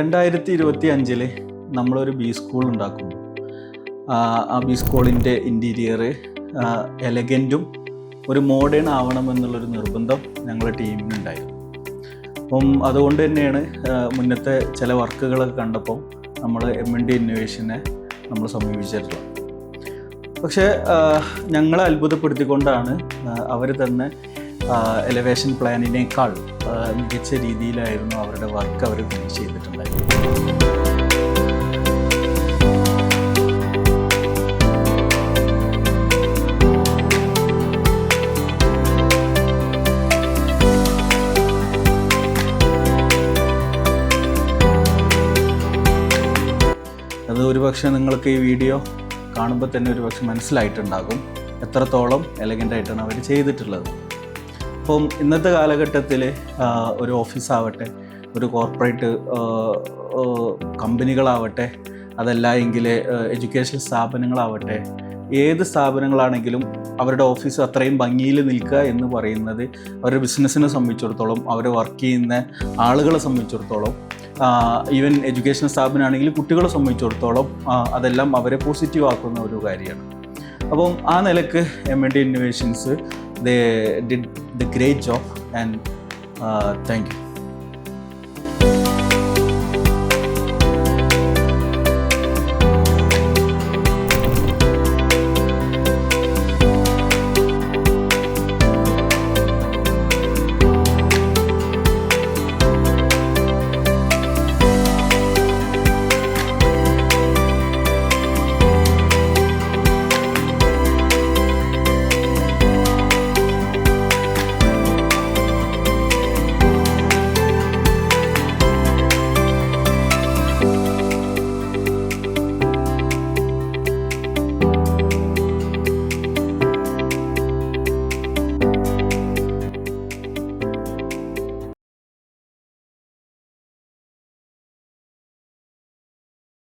2025 നമ്മളൊരു B school ഉണ്ടാക്കുന്നു. ആ ബി സ്കൂളിൻ്റെ ഇൻറ്റീരിയർ എലഗൻറ്റും ഒരു മോഡേൺ ആവണമെന്നുള്ളൊരു നിർബന്ധം ഞങ്ങളുടെ ടീമിനുണ്ടായിരുന്നു. അപ്പം അതുകൊണ്ട് തന്നെയാണ് മുന്നത്തെ ചില വർക്കുകളൊക്കെ കണ്ടപ്പോൾ നമ്മൾ M&D ഇന്നോവേഷനെ നമ്മൾ സമീപിച്ചിട്ടുള്ളത്. പക്ഷേ ഞങ്ങളെ അത്ഭുതപ്പെടുത്തിക്കൊണ്ടാണ് അവർ തന്നെ എലവേഷൻ പ്ലാനിനേക്കാൾ മികച്ച രീതിയിലായിരുന്നു അവരുടെ വർക്ക് അവർ ഫിനിഷ് ചെയ്തിട്ടുണ്ടായിരുന്നു. അത് ഒരുപക്ഷെ നിങ്ങൾക്ക് ഈ വീഡിയോ കാണുമ്പോൾ തന്നെ ഒരുപക്ഷെ മനസ്സിലായിട്ടുണ്ടാകും എത്രത്തോളം എലഗൻ്റായിട്ടാണ് അവർ ചെയ്തിട്ടുള്ളത്. അപ്പം ഇന്നത്തെ കാലഘട്ടത്തിൽ ഒരു ഓഫീസാവട്ടെ, ഒരു കോർപ്പറേറ്റ് കമ്പനികളാവട്ടെ, അതല്ല എങ്കിൽ എഡ്യൂക്കേഷൻ സ്ഥാപനങ്ങളാവട്ടെ, ഏത് സ്ഥാപനങ്ങളാണെങ്കിലും അവരുടെ ഓഫീസ് അത്രയും ഭംഗിയിൽ നിൽക്കുക എന്ന് പറയുന്നത് അവരുടെ ബിസിനസ്സിനെ സംബന്ധിച്ചിടത്തോളം, അവർ വർക്ക് ചെയ്യുന്ന ആളുകളെ സംബന്ധിച്ചിടത്തോളം, ഈവൻ എഡ്യൂക്കേഷൻ സ്ഥാപനമാണെങ്കിൽ കുട്ടികളെ സംബന്ധിച്ചിടത്തോളം അതെല്ലാം അവരെ പോസിറ്റീവ് ആക്കുന്ന ഒരു കാര്യമാണ്. അപ്പം ആ നിലക്ക് M&D innovations they did the great job and thank you.